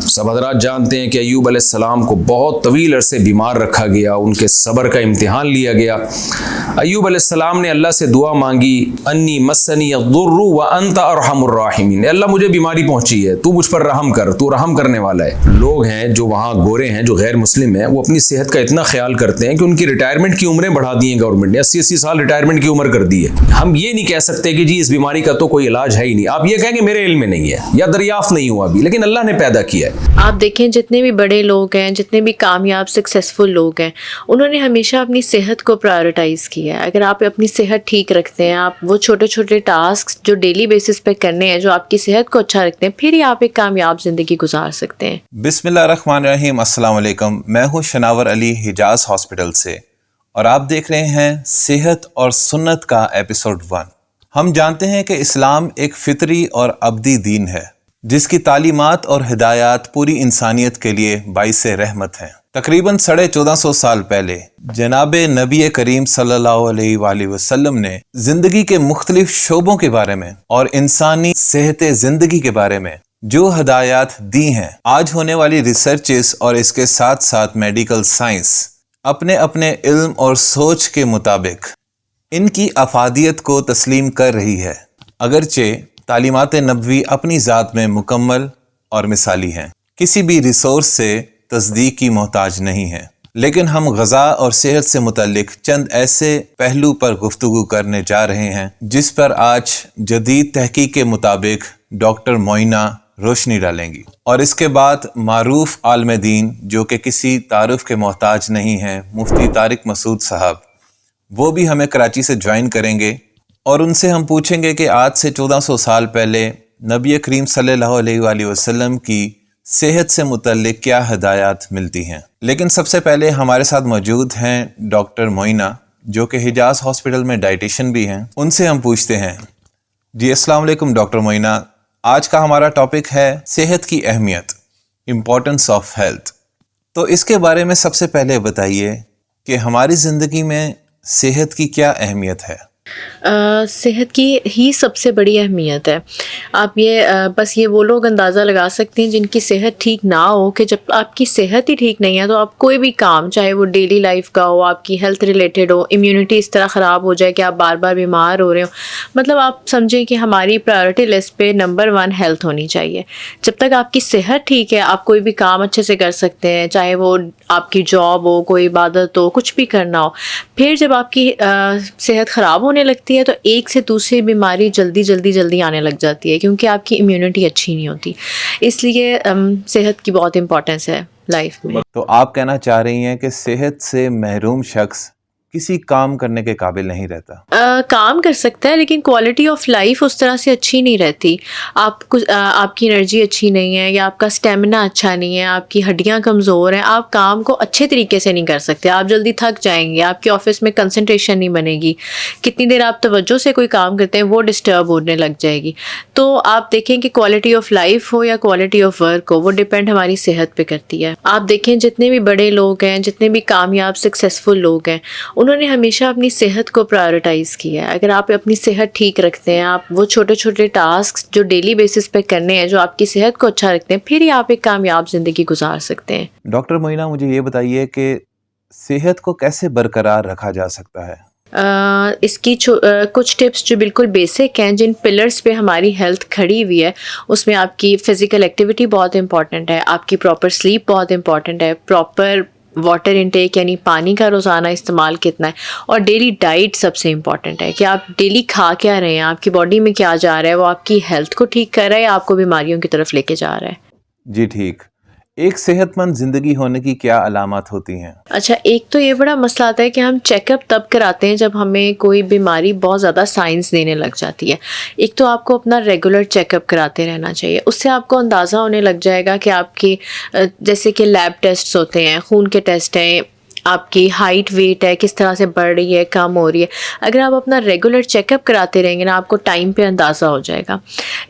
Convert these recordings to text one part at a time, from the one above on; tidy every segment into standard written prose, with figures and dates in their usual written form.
सब हज़रात जानते हैं कि अय्यूब अलैहिस्सलाम को बहुत तवील अरसे बीमार रखा गया, उनके सब्र का इम्तिहान लिया गया। अय्यूब अलैहिस्सलाम ने अल्लाह से दुआ मांगी, अन्नी मस्सनी यद्दुर्रु व अंत अरहमुर राहिमीन, अल्लाह मुझे बीमारी पहुंची है, तू मुझ पर रहम कर, तू रहम करने वाला है। लोग हैं जो वहाँ गोरे हैं, जो गैर मुस्लिम हैं, वो अपनी सेहत का इतना ख्याल करते हैं कि उनकी रिटायरमेंट की उम्रें बढ़ा दी हैं गवर्नमेंट ने, 80-80 साल रिटायरमेंट की उम्र कर दी है। हम ये नहीं कह सकते कि जी इस बीमारी का तो कोई इलाज है ही नहीं। आप ये कहें कि मेरे इल्म में नहीं है या दरियाफ्त नहीं हुआ अभी, लेकिन अल्लाह ने पैदा किया है। आप देखें जितने भी बड़े लोग हैं, जितने भी कामयाब सक्सेसफुल लोग हैं, उन्होंने हमेशा अपनी सेहत को प्रायोरिटाइज़ किया है। अगर आप अपनी सेहत ठीक रखते हैं, आप वो छोटे छोटे टास्क जो डेली बेसिस पे करने हैं, जो आपकी सेहत को अच्छा रखते हैं, फिर ही आप एक कामयाब ज़िंदगी गुजार सकते हैं। बिस्मिल्लाहिर्रहमानिर्रहीम, अस्सलाम वालेकुम। मैं हूँ शनावर अली, हिजाज हॉस्पिटल से, और आप देख रहे हैं सेहत और सुन्नत का एपिसोड 1। हम जानते हैं कि इस्लाम एक फितरी और अब्दी दीन है, जिसकी तालीमात और हिदायत पूरी इंसानियत के लिए बाइसे रहमत हैं। तकरीबन 1450 साल पहले जनाब नबी करीम सल्लल्लाहु अलैहि वसल्लम ने जिंदगी के मुख्तलिफ शोबों के बारे में और इंसानी सेहत जिंदगी के बारे में जो हिदायत दी हैं, आज होने वाली रिसर्चेस और इसके साथ साथ मेडिकल साइंस अपने अपने इल्म और सोच के मुताबिक इनकी अफादियत को तस्लीम कर रही है। अगरचे तालीमात नबवी अपनी ज़ात में मुकम्मल और मिसाली हैं, किसी भी रिसोर्स से तस्दीक की मोहताज नहीं है, लेकिन हम ग़ज़ा और सेहत से मुतल्लिक चंद ऐसे पहलू पर गुफ्तगू करने जा रहे हैं जिस पर आज जदीद तहकीक के मुताबिक डॉक्टर मोइना रोशनी डालेंगी। और इसके बाद मारूफ आलम दीन, जो कि किसी तारुफ के मोहताज नहीं हैं, मुफ्ती तारिक मसूद साहब, वो भी हमें कराची से ज्वाइन करेंगे और उनसे हम पूछेंगे कि आज से 1400 साल पहले नबी करीम सल्लल्लाहु अलैहि वसल्लम की सेहत से मुतल्लिक क्या हिदायत मिलती हैं। लेकिन सबसे पहले हमारे साथ मौजूद हैं डॉक्टर मोइना, जो कि हिजाज हॉस्पिटल में डाइटिशियन भी हैं। उनसे हम पूछते हैं। जी अस्सलाम वालेकुम डॉक्टर मोइना, आज का हमारा टॉपिक है सेहत की अहमियत, इम्पोर्टेंस ऑफ हेल्थ। तो इसके बारे में सबसे पहले बताइए कि हमारी ज़िंदगी में सेहत की क्या अहमियत है। सेहत की ही सबसे बड़ी अहमियत है। आप ये बस ये वो लोग अंदाज़ा लगा सकते हैं जिनकी सेहत ठीक ना हो, कि जब आपकी सेहत ही ठीक नहीं है तो आप कोई भी काम, चाहे वो डेली लाइफ का हो, आपकी हेल्थ रिलेटेड हो, इम्यूनिटी इस तरह ख़राब हो जाए कि आप बार बार बीमार हो रहे हो। मतलब आप समझें कि हमारी प्रायोरिटी लिस्ट पे नंबर 1 हेल्थ होनी चाहिए। जब तक आपकी सेहत ठीक है, आप कोई भी काम अच्छे से कर सकते हैं, चाहे वो आपकी जॉब हो, कोई इबादत हो, कुछ भी करना हो। फिर जब आपकी सेहत ख़राब होने लगती है तो एक से दूसरी बीमारी जल्दी आने लग जाती है, क्योंकि आपकी इम्यूनिटी अच्छी नहीं होती। इसलिए सेहत की बहुत इम्पोर्टेंस है लाइफ में। तो आप कहना चाह रही हैं कि सेहत से महरूम शख्स किसी काम करने के काबिल नहीं रहता। काम कर सकता है, लेकिन क्वालिटी ऑफ लाइफ उस तरह से अच्छी नहीं रहती। आपकी एनर्जी अच्छी नहीं है, या आपका स्टेमिना अच्छा नहीं है, आपकी हड्डियां कमज़ोर हैं, आप काम को अच्छे तरीके से नहीं कर सकते, आप जल्दी थक जाएंगे, आपके ऑफिस में कंसंट्रेशन नहीं बनेगी, कितनी देर आप तवज्जो से कोई काम करते हैं वो डिस्टर्ब होने लग जाएगी। तो आप देखें कि क्वालिटी ऑफ लाइफ हो या क्वालिटी ऑफ वर्क हो, वो डिपेंड हमारी सेहत पे करती है। आप देखें जितने भी बड़े लोग हैं, जितने भी कामयाब सक्सेसफुल लोग हैं, उन्होंने हमेशा अपनी सेहत को प्रायोरिटाइज़ किया है। अगर आप अपनी सेहत ठीक रखते हैं, आप वो छोटे छोटे टास्क जो डेली बेसिस पे करने हैं, जो आपकी सेहत को अच्छा रखते हैं, फिर ही आप एक कामयाब ज़िंदगी गुजार सकते हैं। डॉक्टर मोइना, मुझे ये बताइए कि सेहत को कैसे बरकरार रखा जा सकता है। इसकी कुछ टिप्स जो बिल्कुल बेसिक हैं, जिन पिलर्स पे हमारी हेल्थ खड़ी हुई है, उसमें आपकी फ़िज़िकल एक्टिविटी बहुत इंपॉर्टेंट है, आपकी प्रॉपर स्लीप बहुत इंपॉर्टेंट है, प्रॉपर वाटर इनटेक यानी पानी का रोज़ाना इस्तेमाल कितना है, और डेली डाइट सबसे इम्पॉर्टेंट है कि आप डेली खा क्या रहे हैं, आपकी बॉडी में क्या जा रहा है, वो आपकी हेल्थ को ठीक कर रहा है या आपको बीमारियों की तरफ लेके जा रहा है। जी ठीक। एक सेहतमंद जिंदगी होने की क्या अलामत होती हैं? अच्छा, एक तो ये बड़ा मसला आता है कि हम चेकअप तब कराते हैं जब हमें कोई बीमारी बहुत ज़्यादा साइंस देने लग जाती है। एक तो आपको अपना रेगुलर चेकअप कराते रहना चाहिए, उससे आपको अंदाज़ा होने लग जाएगा कि आपकी जैसे कि लैब टेस्ट्स होते हैं, खून के टेस्ट हैं, आपकी हाइट वेट है किस तरह से बढ़ रही है कम हो रही है। अगर आप अपना रेगुलर चेकअप कराते रहेंगे ना, आपको टाइम पे अंदाज़ा हो जाएगा।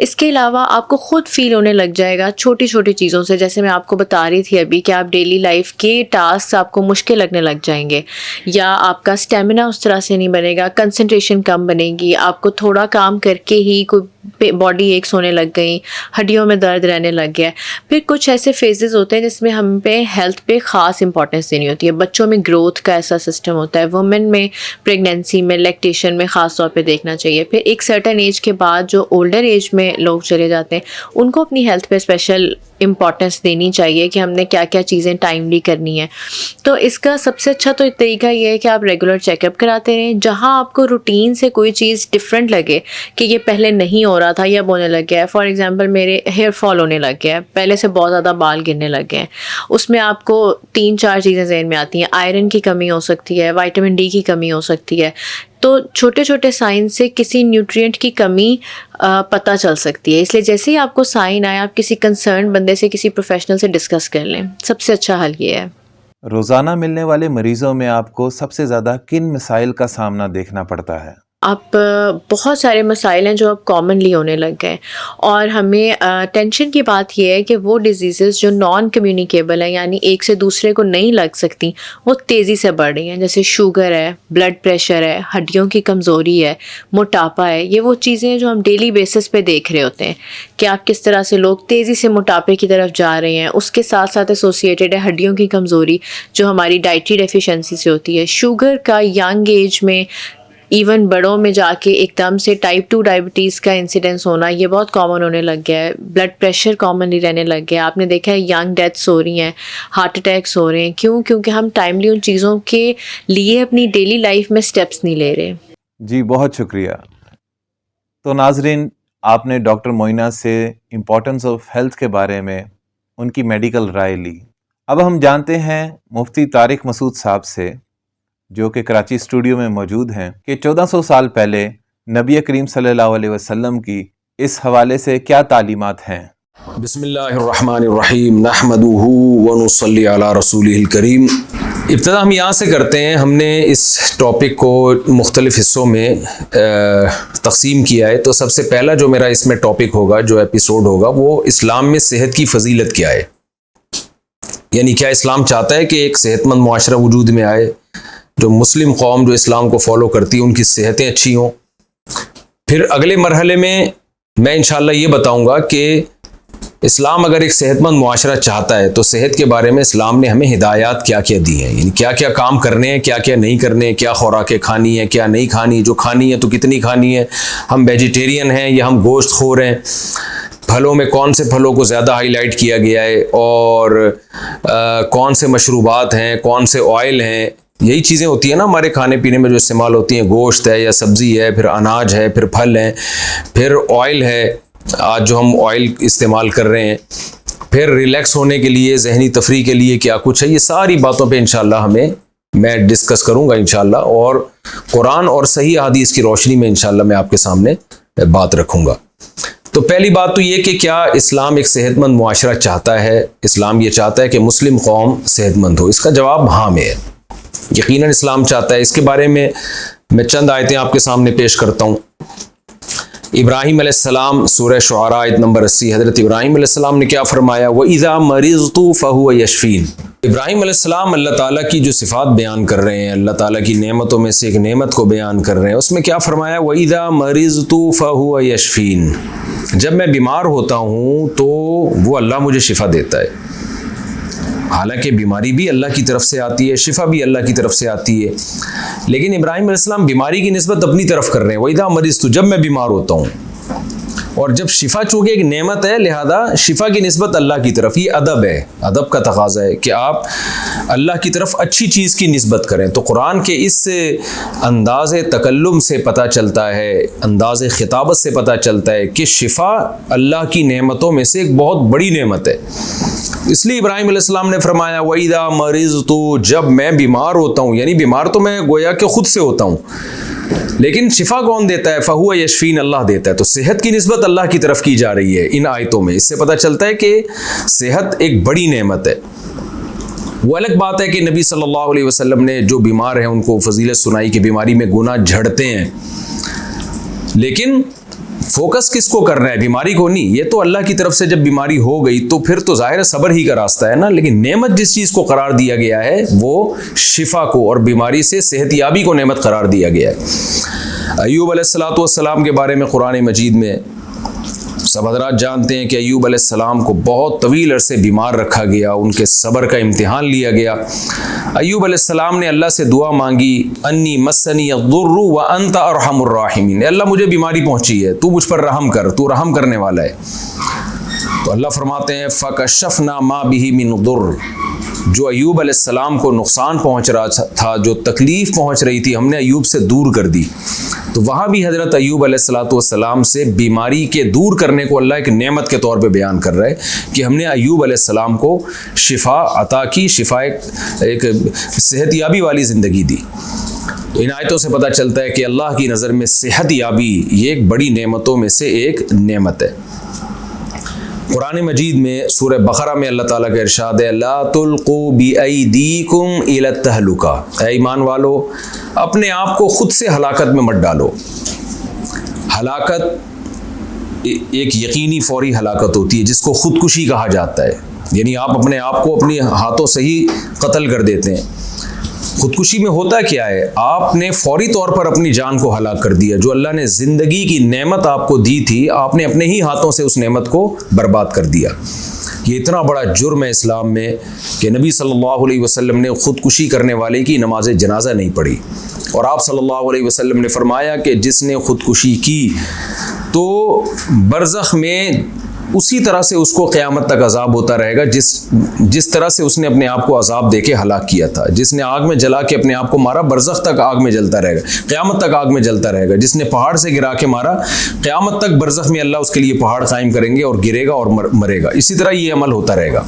इसके अलावा आपको ख़ुद फील होने लग जाएगा छोटी छोटी चीज़ों से, जैसे मैं आपको बता रही थी अभी कि आप डेली लाइफ के टास्क आपको मुश्किल लगने लग जाएंगे, या आपका स्टेमिना उस तरह से नहीं बनेगा, कंसंट्रेशन कम बनेगी, आपको थोड़ा काम करके ही कोई बॉडी एक्स होने लग गई, हड्डियों में दर्द रहने लग गया। फिर कुछ ऐसे फेजेस होते हैं जिसमें हम पे हेल्थ पे ख़ास इंपॉर्टेंस देनी होती है। बच्चों में ग्रोथ का ऐसा सिस्टम होता है, वुमेन में प्रेगनेंसी में, लैक्टेशन में ख़ास तौर पे देखना चाहिए। फिर एक सर्टेन एज के बाद जो ओल्डर एज में लोग चले जाते हैं, उनको अपनी हेल्थ पे स्पेशल इम्पॉर्टेंस देनी चाहिए कि हमने क्या क्या चीज़ें टाइमली करनी है। तो इसका सबसे अच्छा तो तरीका ये है कि आप रेगुलर चेकअप कराते रहें। जहाँ आपको रूटीन से कोई चीज़ डिफरेंट लगे कि ये पहले नहीं हो रहा था या होने लग गया है, फॉर एग्जांपल मेरे हेयर फॉल होने लग गया है, पहले से बहुत ज़्यादा बाल गिरने लग गए हैं, उसमें आपको 3-4 चीज़ें ज़हन में आती हैं। आयरन की कमी हो सकती है, विटामिन डी की कमी हो सकती है। तो छोटे छोटे साइन से किसी न्यूट्रिएंट की कमी पता चल सकती है। इसलिए जैसे ही आपको साइन आए, आप किसी कंसर्न बंदे से, किसी प्रोफेशनल से डिस्कस कर लें। सबसे अच्छा हल ये है। रोज़ाना मिलने वाले मरीजों में आपको सबसे ज़्यादा किन मसाइल का सामना देखना पड़ता है? आप बहुत सारे मसाइल हैं जो अब कॉमनली होने लग गए, और हमें टेंशन की बात यह है कि वो डिजीज़ेस जो नॉन कम्युनिकेबल हैं, यानी एक से दूसरे को नहीं लग सकती, वो तेज़ी से बढ़ रही हैं। जैसे शुगर है, ब्लड प्रेशर है, हड्डियों की कमज़ोरी है, मोटापा है। ये वो चीज़ें हैं जो हम डेली बेसिस पे देख रहे होते हैं कि आप किस तरह से लोग तेज़ी से मोटापे की तरफ जा रहे हैं। उसके साथ साथ एसोसिएटेड है हड्डियों की कमज़ोरी जो हमारी डाइटरी डेफिशिएंसी से होती है। शुगर का यंग एज में, इवन बड़ों में जाके एकदम से टाइप 2 डायबिटीज़ का इंसिडेंस होना, ये बहुत कॉमन होने लग गया है। ब्लड प्रेशर कॉमनली रहने लग गया। आपने देखा है यंग डेथ्स हो रही हैं, हार्ट अटैक्स हो रहे हैं। क्यों? क्योंकि हम टाइमली उन चीज़ों के लिए अपनी डेली लाइफ में स्टेप्स नहीं ले रहे। जी बहुत शुक्रिया। तो नाजरीन, आपने डॉक्टर मोइना से इम्पोर्टेंस ऑफ हेल्थ के बारे में उनकी मेडिकल राय ली। अब हम जानते हैं मुफ्ती तारिक मसूद साहब से, जो कि कराची स्टूडियो में मौजूद हैं, कि 1400 साल पहले नबी करीम सल्लल्लाहु अलैहि वसल्लम की इस हवाले से क्या तालीमात हैं। बिस्मिल्लाहिर्रहमानिर्रहीम, नहमदुहु व नुसल्ली अला रसूलिहिल करीम। इब्तिदा हम यहाँ से करते हैं। हमने इस टॉपिक को मुख्तलिफ़ हिस्सों में तकसीम किया है। तो सबसे पहला जो मेरा इसमें टॉपिक होगा, जो एपिसोड होगा, वो इस्लाम में सेहत की फजीलत क्या है, यानी क्या इस्लाम चाहता है कि एक सेहतमंद मुआशरा वजूद में आए, जो मुस्लिम कौम जो इस्लाम को फॉलो करती है उनकी सेहतें अच्छी हों। फिर अगले मरहले में मैं इंशाअल्लाह ये बताऊंगा कि इस्लाम अगर एक सेहतमंद मुआशरा चाहता है तो सेहत के बारे में इस्लाम ने हमें हिदायत क्या क्या दी हैं, यानी क्या क्या काम करने हैं, क्या क्या नहीं करने हैं, क्या खुराकें खानी है, क्या नहीं खानी, जो खानी है तो कितनी खानी है, हम वेजिटेरियन हैं या हम गोश्त खोर हैं, फलों में कौन से फलों को ज़्यादा हाईलाइट किया गया है, और कौन से मशरूबात हैं, कौन से ऑयल हैं। यही चीज़ें होती हैं ना हमारे खाने पीने में जो इस्तेमाल होती हैं। गोश्त है या सब्ज़ी है, फिर अनाज है, फिर फल है, फिर ऑयल है, आज जो हम ऑयल इस्तेमाल कर रहे हैं, फिर रिलैक्स होने के लिए, जहनी तफरी के लिए क्या कुछ है। ये सारी बातों पे इंशाल्लाह मैं डिस्कस करूँगा इंशाल्लाह, और कुरान और सही हदीस की रोशनी में इंशाल्लाह मैं आपके सामने बात रखूँगा। तो पहली बात तो ये कि क्या इस्लाम एक सेहतमंद मुआशरा चाहता है? इस्लाम ये चाहता है कि मुस्लिम कौम सेहतमंद हो। इसका जवाब हाँ में है, यकीनन इस्लाम चाहता है। इसके बारे में मैं चंद आयतें आपके सामने पेश करता हूँ। इब्राहीम अलैहिस्सलाम, सूरह शुआरा आयत नंबर 80, हज़रत इब्राहीम अलैहिस्सलाम ने क्या फरमाया? व इज़ा मरिज़तु फ़हुव यशफ़ीन। इब्राहीम अलैहिस्सलाम अल्लाह ताला की जो सिफ़ात बयान कर रहे हैं, अल्लाह ताला की नेमतों में से एक नेमत को बयान कर रहे हैं, उसमें क्या फरमाया? व इज़ा मरिज़तु फ़हुव यशफ़ीन। जब मैं बीमार होता हूँ तो वो अल्लाह मुझे शिफ़ा देता है। हालांकि बीमारी भी अल्लाह की तरफ से आती है, शिफा भी अल्लाह की तरफ से आती है, लेकिन इब्राहीम अलैहिस्सलाम बीमारी की निस्बत अपनी तरफ कर रहे हैं। वइदा मरिज़तु, जब मैं बीमार होता हूँ, और जब शिफा चूँकि एक नेमत है, लिहाजा शिफा की निस्बत अल्लाह की तरफ। ये अदब है, अदब का तकाज़ा है कि आप अल्लाह की तरफ अच्छी चीज़ की निस्बत करें। तो कुरान के इस अंदाज़ तकल्लुम से पता चलता है, अंदाज़ खिताबत से पता चलता है कि शिफा अल्लाह की नेमतों में से एक बहुत बड़ी नेमत है। इसलिए इब्राहीम अलैहिस्सलाम ने फरमाया वइदा मरिज़तु, जब मैं बीमार होता हूँ, यानी बीमार तो मैं गोया कि खुद से होता हूँ, लेकिन शिफा कौन देता है? फ़हुव यशफ़ीन, अल्लाह देता है। तो सेहत की निस्बत अल्लाह की तरफ की जा रही है इन आयतों में। इससे पता चलता है कि सेहत एक बड़ी नेमत है। वो अलग बात है कि नबी सल्लल्लाहु अलैहि वसल्लम ने जो बीमार हैं उनको फजीलत सुनाई कि बीमारी में गुनाह झड़ते हैं, लेकिन फोकस किसको करना है? बीमारी को नहीं। ये तो अल्लाह की तरफ से जब बीमारी हो गई तो फिर तो जाहिर सब्र ही का रास्ता है ना। लेकिन नेमत जिस चीज़ को करार दिया गया है वो शिफा को और बीमारी से सेहतयाबी को नेमत करार दिया गया है। अय्यूब अलैहिस्सलातु वस्सलाम के बारे में कुरान मजीद में सब हज़रात जानते हैं कि अय्यूब अलैहिस्सलाम को बहुत तवील अरसे बीमार रखा गया, उनके सब्र का इम्तिहान लिया गया। अय्यूब अलैहिस्सलाम ने अल्लाह से दुआ मांगी, अन्नी मस्सनी अद्दुर्रु व अंत अरहमुर राहिमीन, अल्लाह मुझे बीमारी पहुंची है, तू मुझ पर रहम कर, तू रहम करने वाला है। तो अल्लाह फरमाते हैं फ़कशफ़ना मा बिही मिन दुर्र, जो अय्यूब अलैहिस्सलाम को नुकसान पहुंच रहा था, जो तकलीफ़ पहुंच रही थी, हमने अय्यूब से दूर कर दी। तो वहाँ भी हज़रत अय्यूब अलैहिस्सलातु वस्सलाम से बीमारी के दूर करने को अल्लाह एक नेमत के तौर पे बयान कर रहा है कि हमने अय्यूब अलैहिस्सलाम को शिफा अता की, शिफा एक सेहतयाबी वाली ज़िंदगी दी। तो इन आयतों से पता चलता है कि अल्लाह की नज़र में सेहतयाबी ये एक बड़ी नेमतों में से एक नेमत है। कुरान मजीद में सूरह बकरा में अल्लाह ताला का इरशाद है, ला तुल्कू बिअयदीकुम इला तहलुका, ऐ ईमान वालो अपने आप को खुद से हलाकत में मत डालो। हलाकत एक यकीनी फौरी हलाकत होती है जिसको खुदकुशी कहा जाता है, यानी आप अपने आप को अपने हाथों से ही कत्ल कर देते हैं। खुदकुशी में होता क्या है? आपने फौरी तौर पर अपनी जान को हलाक कर दिया। जो अल्लाह ने ज़िंदगी की नेमत आपको दी थी, आपने अपने ही हाथों से उस नेमत को बर्बाद कर दिया। ये इतना बड़ा जुर्म है इस्लाम में कि नबी सल्लल्लाहु अलैहि वसल्लम ने खुदकुशी करने वाले की नमाज जनाजा नहीं पढ़ी। और आप सल्लल्लाहु अलैहि वसल्लम ने फरमाया कि जिसने खुदकुशी की तो बरज़ख में उसी तरह से उसको क़यामत तक अजाब होता रहेगा जिस तरह से उसने अपने आप को अजाब देके हलाक किया था। जिसने आग में जला के अपने आप को मारा, बरज़ख तक आग में जलता रहेगा, क़यामत तक आग में जलता रहेगा। जिसने पहाड़ से गिरा के मारा, क़यामत तक बरज़ख में अल्लाह उसके लिए पहाड़ कायम करेंगे और गिरेगा और मरेगा। इसी तरह ये अमल होता रहेगा।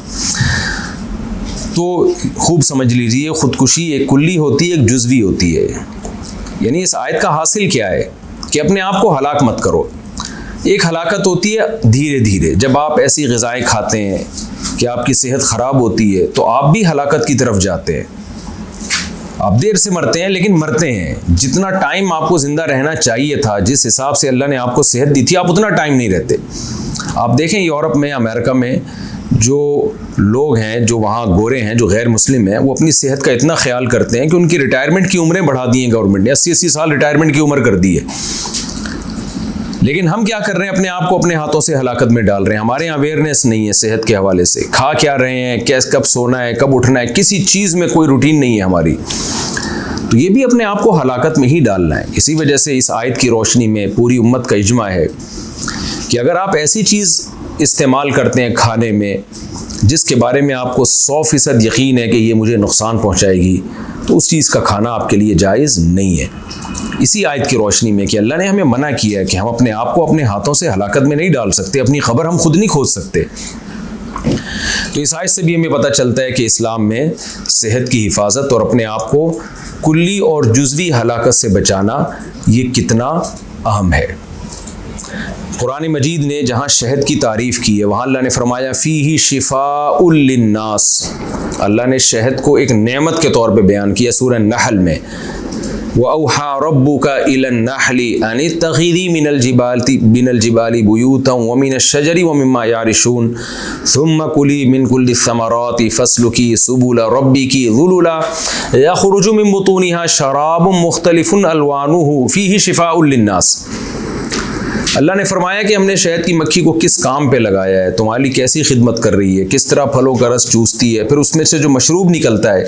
तो खूब समझ लीजिए, खुदकुशी एक कुल्ली होती है, एक जुज़वी होती है। यानी इस आयत का हासिल क्या है कि अपने आप को हलाक मत करो। एक हलाकत होती है धीरे धीरे, जब आप ऐसी ग़िज़ाएँ खाते हैं कि आपकी सेहत ख़राब होती है तो आप भी हलाकत की तरफ जाते हैं। आप देर से मरते हैं लेकिन मरते हैं। जितना टाइम आपको ज़िंदा रहना चाहिए था, जिस हिसाब से अल्लाह ने आपको सेहत दी थी, आप उतना टाइम नहीं रहते। आप देखें यूरोप में, अमेरिका में जो लोग हैं, जो वहाँ गोरे हैं, जो गैर मुस्लिम हैं, वो अपनी सेहत का इतना ख्याल करते हैं कि उनकी रिटायरमेंट की उम्रें बढ़ा दी हैं गवर्नमेंट ने। 80-80 साल रिटायरमेंट की उम्र कर दी है। लेकिन हम क्या कर रहे हैं? अपने आप को अपने हाथों से हलाकत में डाल रहे हैं। हमारे यहाँ अवेयरनेस नहीं है सेहत के हवाले से। खा क्या रहे हैं, कैसे, कब सोना है, कब उठना है, किसी चीज़ में कोई रूटीन नहीं है हमारी। तो ये भी अपने आप को हलाकत में ही डालना है। इसी वजह से इस आयत की रोशनी में पूरी उम्मत का इजमा है कि अगर आप ऐसी चीज़ इस्तेमाल करते हैं खाने में जिसके बारे में आपको 100% यकीन है कि ये मुझे नुकसान पहुँचाएगी, तो उस चीज़ का खाना आपके लिए जायज़ नहीं है। इसी आयत की रोशनी में कि अल्लाह ने हमें मना किया है कि हम अपने आप को अपने हाथों से हलाकत में नहीं डाल सकते, अपनी खबर हम खुद नहीं खोज सकते। तो इस आयत से भी हमें पता चलता है कि इस्लाम में सेहत की हिफाजत और अपने आप को कुल्ली और जुज़वी हलाकत से बचाना ये कितना अहम है। कुरान मजीद ने जहाँ शहद की तारीफ़ की है, वहाँ अल्लाह ने फरमाया फ़ीही शिफ़ाउल लिन्नास। अल्लाह ने शहद को एक नेमत के तौर पे बयान किया सूरह नहल में, वअौहा रब्बुका इलन नहली अन इत्तखिज़ी मिनल जिबाली बुयूतन व मिनश शजरी व मिम्मा यारिशून सुम्मा कुली मिन कुल्लि समराति फस्लुकी सुबुला रब्बिकी ज़ुलुला यख़रुजु मिन बुतूनिहा शराबुन मुख्तलिफुन अलवानुहु फ़ीही शिफ़ाउल लिन्नास। अल्लाह ने फरमाया कि हमने शहद की मक्खी को किस काम पे लगाया है, तुम्हारी कैसी खिदमत कर रही है, किस तरह फलों का रस चूसती है, फिर उसमें से जो मशरूब निकलता है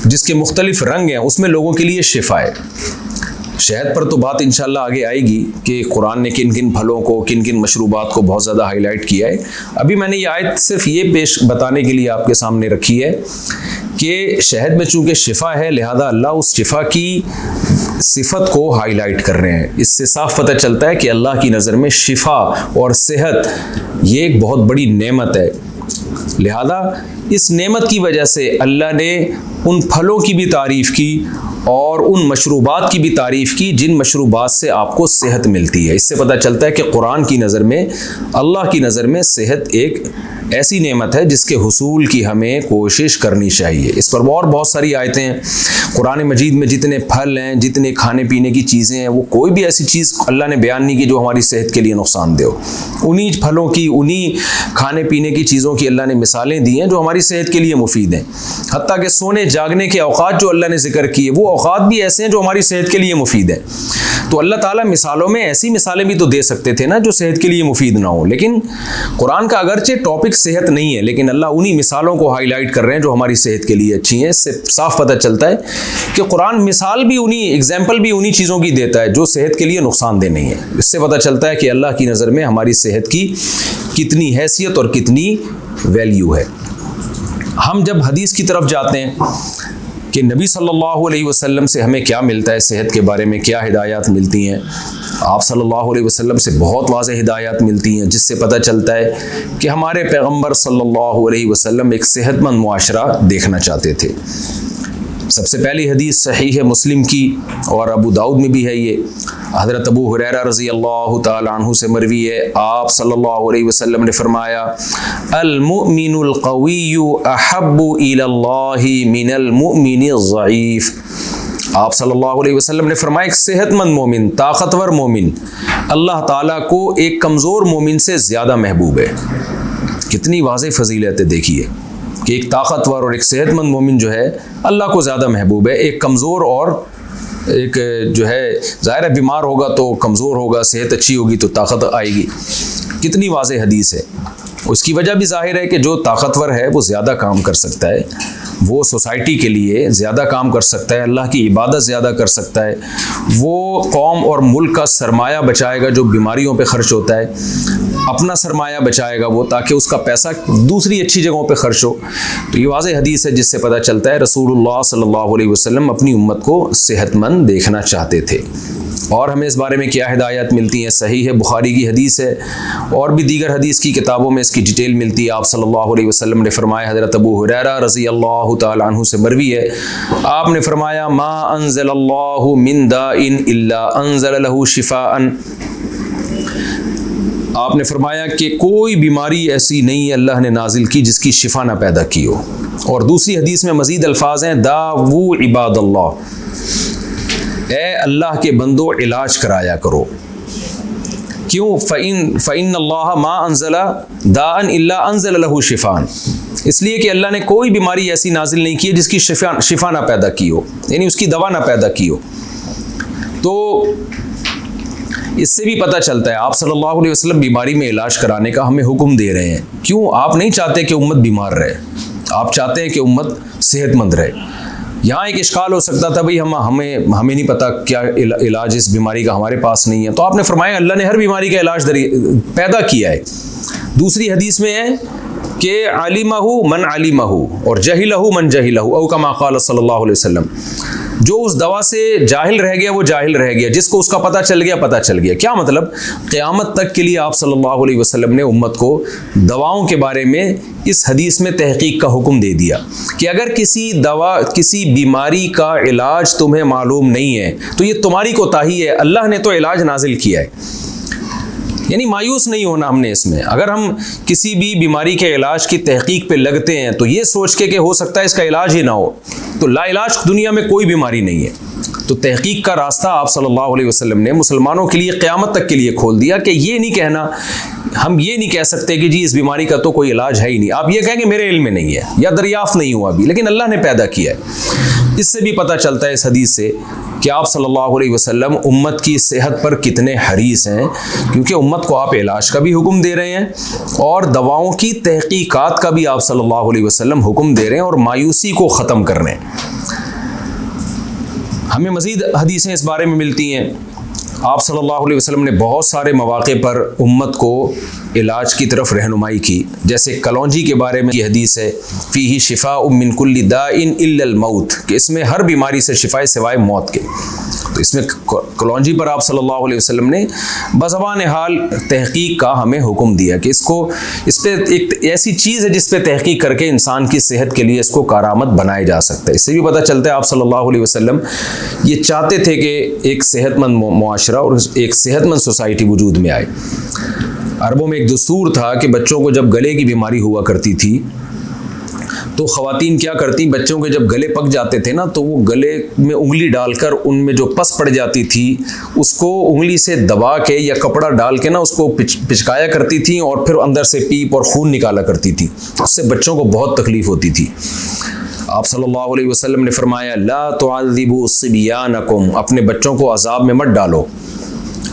जिसके मुख्तलिफ रंग हैं, उसमें लोगों के लिए शिफा है। शहद पर तो बात इंशाल्लाह आगे आएगी कि कुरान ने किन किन फलों को, किन किन मशरूबात को बहुत ज़्यादा हाईलाइट किया है। अभी मैंने ये आयत सिर्फ ये पेश बताने के लिए आपके सामने रखी है कि शहद में चूँकि शिफा है, लिहाजा अल्लाह उस शिफा की सिफत को हाईलाइट कर रहे हैं। इससे साफ पता चलता है कि अल्लाह की नज़र में शिफा और सेहत ये एक बहुत बड़ी नेमत है। लिहाजा इस नेमत की वजह से अल्लाह ने उन फलों की भी तारीफ़ की और उन मशरूबात की भी तारीफ़ की जिन मशरूबात से आपको सेहत मिलती है। इससे पता चलता है कि कुरान की नज़र में, अल्लाह की नज़र में सेहत एक ऐसी नेमत है जिसके हुसूल की हमें कोशिश करनी चाहिए। इस पर और बहुत सारी आयतें हैं कुरान मजीद में, जितने फल हैं, जितने खाने पीने की चीज़ें हैं, वो कोई भी ऐसी चीज़ अल्लाह ने बयान नहीं की जो हमारी सेहत के लिए नुकसानदेह हो। उन्हीं फलों की, उन्हीं खाने पीने की चीज़ों की अल्लाह ने मिसालें दी हैं जो हमारी सेहत के लिए मुफीद हैं। हत्ता कि सोने जागने के औकात जो अल्लाह ने जिक्र किए, वो औकात भी ऐसे हैं जो हमारी सेहत के लिए मुफीद हैं। तो अल्लाह ताला मिसालों में ऐसी मिसालें भी तो दे सकते थे ना जो सेहत के लिए मुफीद ना हो, लेकिन कुरान का अगरचे टॉपिक सेहत नहीं है, लेकिन अल्लाह उन्हीं मिसालों को हाईलाइट कर रहे हैं जो हमारी सेहत के लिए अच्छी हैं। इससे साफ पता चलता है कि कुरान मिसाल भी उन्हीं, एग्जाम्पल भी उन्हीं चीज़ों की देता है जो सेहत के लिए नुकसानदेह नहीं है। इससे पता चलता है कि अल्लाह की नज़र में हमारी सेहत की कितनी हैसियत और कितनी वैल्यू है। हम जब हदीस की तरफ जाते हैं कि नबी सल्लल्लाहु अलैहि वसल्लम से हमें क्या मिलता है, सेहत के बारे में क्या हिदायत मिलती हैं, आप सल्लल्लाहु अलैहि वसल्लम से बहुत वाज़ेह हिदायत मिलती हैं, जिससे पता चलता है कि हमारे पैगंबर सल्लल्लाहु अलैहि वसल्लम एक सेहतमंद मुआशरा देखना चाहते थे। सबसे पहली हदीस सहीह है मुस्लिम की और अबू दाऊद में भी है। ये हज़रत अबू हुरैरा रज़ी अल्लाह तआला अन्हु से मरवी है। आप सल्लल्लाहु अलैहि वसल्लम ने फरमाया, अल मुमिनुल क़विय्यु अहब्बु इलल्लाहि मिनल मुमिनिज़ ज़ईफ़। आप सल्लल्लाहु अलैहि वसल्लम ने फरमाया, एक सेहतमंद मोमिन, ताकतवर मोमिन अल्लाह ताला को एक कमज़ोर मोमिन से ज़्यादा महबूब है। कितनी वाज़ेह फ़जीलत है देखिए कि एक ताकतवर और एक सेहतमंद मोमिन जो है अल्लाह को ज़्यादा महबूब है। एक कमज़ोर और एक जो है, ज़ाहिर है बीमार होगा तो कमज़ोर होगा, सेहत अच्छी होगी तो ताकत आएगी। कितनी वाज़ेह हदीस है। उसकी वजह भी ज़ाहिर है कि जो ताकतवर है वो ज़्यादा काम कर सकता है, वो सोसाइटी के लिए ज़्यादा काम कर सकता है, अल्लाह की इबादत ज़्यादा कर सकता है, वो कौम और मुल्क का सरमाया बचाएगा जो बीमारियों पे खर्च होता है, अपना सरमाया बचाएगा वो, ताकि उसका पैसा दूसरी अच्छी जगहों पे खर्च हो। तो ये वाज़ेह हदीस है जिससे पता चलता है रसूलुल्लाह सल्लल्लाहु अलैहि वसल्लम अपनी उम्मत को सेहतमंद देखना चाहते थे। और हमें इस बारे में क्या हिदायत मिलती है, सही है बुखारी की हदीस है और भी दीगर हदीस की किताबों में इसकी डिटेल मिलती है। आप सल्लल्लाहु अलैहि वसल्लम ने फरमाया, हज़रत अबू हुरैरा रज़ी अल्लाह तआला अन्हु से मरवी है, आपने फरमाया, मा अंज़लल्लाहु मिन दाइन इल्ला अंज़ल लहू शिफ़ाअन। आपने फरमाया कि कोई बीमारी ऐसी नहीं अल्लाह ने नाजिल की जिसकी शिफा ना पैदा की हो। और दूसरी हदीस में मज़ीद अल्फाज हैं, दावू इबादल्लाह, ए अल्लाह के बंदो इलाज कराया करो। क्यों? फ़इन अल्लाह मा अंज़ला दाअन इल्ला अंज़ल लहू शिफ़ान, इसलिए कि अल्लाह ने कोई बीमारी ऐसी नाजिल नहीं की है जिसकी शिफा ना पैदा की हो, यानी उसकी दवा ना पैदा की हो। तो इससे भी पता चलता है आप सल्लल्लाहु अलैहि वसल्लम बीमारी में इलाज कराने का हमें हुक्म दे रहे हैं। क्यों? आप नहीं चाहते कि उम्मत बीमार रहे, आप चाहते हैं कि उम्मत सेहतमंद रहे। यहाँ एक इश्काल हो सकता था, भाई हमें नहीं पता क्या इलाज इस बीमारी का, हमारे पास नहीं है। तो आपने फरमाया अल्लाह ने हर बीमारी का इलाज पैदा किया है। दूसरी हदीस में है कि अलिमहु मन अलिमहु और जहिलहु मन जहिलहु, औ कमा क़ाल सल्लल्लाहु अलैहि वसल्लम, जो उस दवा से जाहिल रह गया वो जाहिल रह गया, जिसको उसका पता चल गया पता चल गया। क्या मतलब? क़यामत तक के लिए आप सल्लल्लाहु अलैहि वसल्लम ने उम्मत को दवाओं के बारे में इस हदीस में तहकीक का हुक्म दे दिया कि अगर किसी दवा, किसी बीमारी का इलाज तुम्हें मालूम नहीं है तो ये तुम्हारी कोताही है, अल्लाह ने तो इलाज नाजिल किया है। यानी मायूस नहीं होना हमने इसमें। अगर हम किसी भी बीमारी के इलाज की तहकीक पे लगते हैं तो ये सोच के कि हो सकता है इसका इलाज ही ना हो, तो लाइलाज दुनिया में कोई बीमारी नहीं है। तो तहकीक का रास्ता आप सल्लल्लाहु अलैहि वसल्लम ने मुसलमानों के लिए क़यामत तक के लिए खोल दिया कि ये नहीं कहना, हम ये नहीं कह सकते कि जी इस बीमारी का तो कोई इलाज है ही नहीं। आप ये कहें कि मेरे इल्म में नहीं है या दरियाफ्त नहीं हुआ अभी, लेकिन अल्लाह ने पैदा किया है। इससे भी पता चलता है इस हदीस से कि आप सल्लल्लाहु अलैहि वसल्लम उम्मत की सेहत पर कितने हरीस हैं, क्योंकि उम्मत को आप इलाज का भी हुक्म दे रहे हैं और दवाओं की तहकीकात का भी आप सल्लल्लाहु अलैहि वसल्लम हुक्म दे रहे हैं और मायूसी को ख़त्म कर रहे हैं। हमें मज़ीद हदीसें इस बारे में मिलती हैं। आप सल्लल्लाहु अलैहि वसल्लम ने बहुत सारे मौक़े पर उम्मत को इलाज की तरफ रहनुमाई की। जैसे कलौंजी के बारे में ये हदीस है, फ़ीही शिफ़ाउम मिन कुल्ली दाइन इल्लल मौत, कि इसमें हर बीमारी से शिफा सिवाय मौत के। तो इसमें कलौंजी पर आप सल्लल्लाहु अलैहि वसल्लम ने बज़बान हाल तहकीक का हमें हुक्म दिया कि इस पर एक ऐसी चीज़ है जिस पे तहकीक करके इंसान की सेहत के लिए इसको कारामद बनाया जा सकता है। इससे भी पता चलता है आप सल्लल्लाहु अलैहि वसल्लम ये चाहते थे कि एक सेहतमंद मुआशरा और एक सेहतमंद सोसाइटी वजूद में आए। अरबों में एक दस्तूर था कि बच्चों को जब गले की बीमारी हुआ करती थी तो ख़वातीन क्या करती, बच्चों के जब गले पक जाते थे ना तो वो गले में उंगली डालकर उनमें जो पस पड़ जाती थी उसको उंगली से दबा के या कपड़ा डाल के ना उसको पिचकाया करती थी और फिर अंदर से पीप और खून निकाला करती थी। उससे बच्चों को बहुत तकलीफ़ होती थी। आप सल्लल्लाहु अलैहि वसल्लम ने फरमाया, ला तुअज़्ज़िबू सिबियानकुम, अपने बच्चों को अजाब में मत डालो।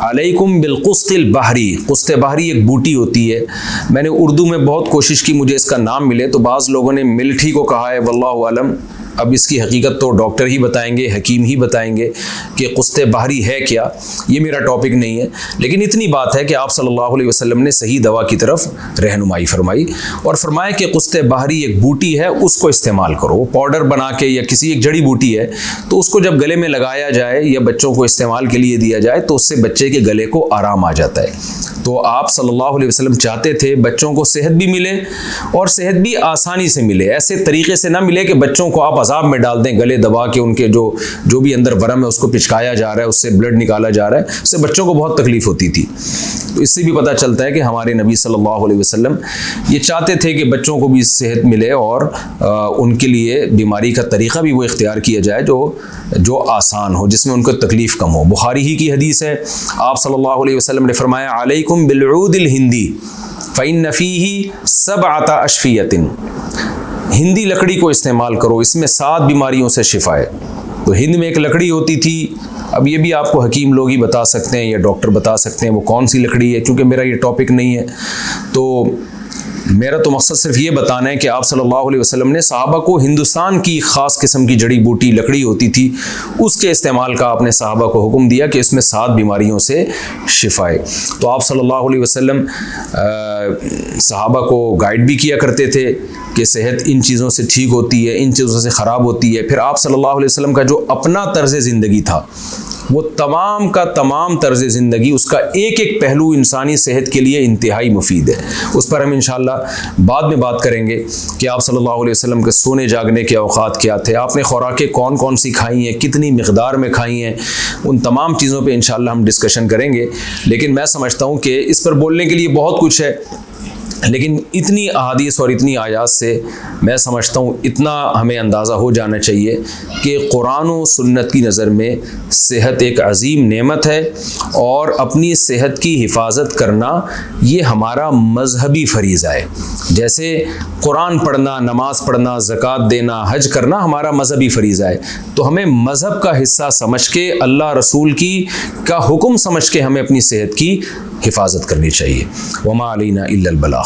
अलैकुम बिलकुस्तिल बहरी, कुस्ते बहरी एक बूटी होती है। मैंने उर्दू में बहुत कोशिश की मुझे इसका नाम मिले, तो बाज़ लोगों ने मिल्ठी को कहा है, वल्लाहु अलम। अब इसकी हकीकत तो डॉक्टर ही बताएंगे, हकीम ही बताएंगे कि कुस्ते बहरी है क्या, ये मेरा टॉपिक नहीं है। लेकिन इतनी बात है कि आप सल्लल्लाहु अलैहि वसल्लम ने सही दवा की तरफ रहनुमाई फरमाई और फरमाया कि कुस्ते बहरी एक बूटी है, उसको इस्तेमाल करो। वो पाउडर बना के या किसी एक जड़ी बूटी है तो उसको जब गले में लगाया जाए या बच्चों को इस्तेमाल के लिए दिया जाए तो उससे बच्चे के गले को आराम आ जाता है। तो आप सल्लल्लाहु अलैहि वसल्लम चाहते थे बच्चों को सेहत भी मिले और सेहत भी आसानी से मिले। ऐसे तरीके से ना मिले कि बच्चों को आप अजाब में डाल दें, गले दबा के उनके जो भी अंदर वरम है उसको पिचकाया जा रहा है, उससे ब्लड निकाला जा रहा है, उससे बच्चों को बहुत तकलीफ होती थी। तो इससे भी पता चलता है कि हमारे नबी सल्लल्लाहु अलैहि वसल्लम ये चाहते थे कि बच्चों को भी सेहत मिले और उनके लिए बीमारी का तरीक़ा भी वो इख्तियार किया जाए जो आसान हो, जिसमें उनको तकलीफ़ कम हो। बुखारी ही की हदीस है, आप सल्लल्लाहु अलैहि वसल्लम ने फरमाया, अलैकुम बिलऊदिल हिंदी फ़इन्न फ़ीही सबअत अशफ़ियतिन, हिंदी लकड़ी को इस्तेमाल करो, इसमें 7 बीमारियों से शिफा है। तो हिंद में एक लकड़ी होती थी, अब ये भी आपको हकीम लोग ही बता सकते हैं या डॉक्टर बता सकते हैं वो कौन सी लकड़ी है, क्योंकि मेरा ये टॉपिक नहीं है। तो मेरा तो मकसद सिर्फ ये बताना है कि आप सल्लल्लाहु अलैहि वसल्लम ने सहाबा को हिंदुस्तान की ख़ास किस्म की जड़ी बूटी लकड़ी होती थी उसके इस्तेमाल का आपने सहाबा को हुक्म दिया कि इसमें 7 बीमारियों से शिफा है। तो आप सल्लल्लाहु अलैहि वसल्लम सहाबा को गाइड भी किया करते थे कि सेहत इन चीज़ों से ठीक होती है, इन चीज़ों से ख़राब होती है। फिर आप सल्लल्लाहु अलैहि वसल्लम का जो अपना तर्ज़ ज़िंदगी था वो तमाम का तमाम तर्ज़ ज़िंदगी, उसका एक एक पहलू इंसानी सेहत के लिए इंतहाई मुफीद है। उस पर हम इंशाअल्लाह बाद में बात करेंगे कि आप सल्लल्लाहु अलैहि वसल्लम के सोने जागने के औक़ात क्या थे, आपने खुराकें कौन कौन सी खाई हैं, कितनी मिक़दार में खाई हैं, उन तमाम चीज़ों पे इंशाअल्लाह हम डिस्कशन करेंगे। लेकिन मैं समझता हूँ कि इस पर बोलने के लिए बहुत कुछ है, लेकिन इतनी अहादीस और इतनी आयात से मैं समझता हूँ इतना हमें अंदाज़ा हो जाना चाहिए कि कुरान और सुन्नत की नज़र में सेहत एक अजीम नेमत है और अपनी सेहत की हिफाजत करना ये हमारा मजहबी फ़रीज़ा है। जैसे कुरान पढ़ना, नमाज़ पढ़ना, ज़कात देना, हज करना हमारा मजहबी फ़रीज़ा है, तो हमें मज़हब का हिस्सा समझ के, अल्लाह रसूल का हुक्म समझ के हमें अपनी सेहत की हिफाजत करनी चाहिए। वमा अलैना इल्लल बलाग।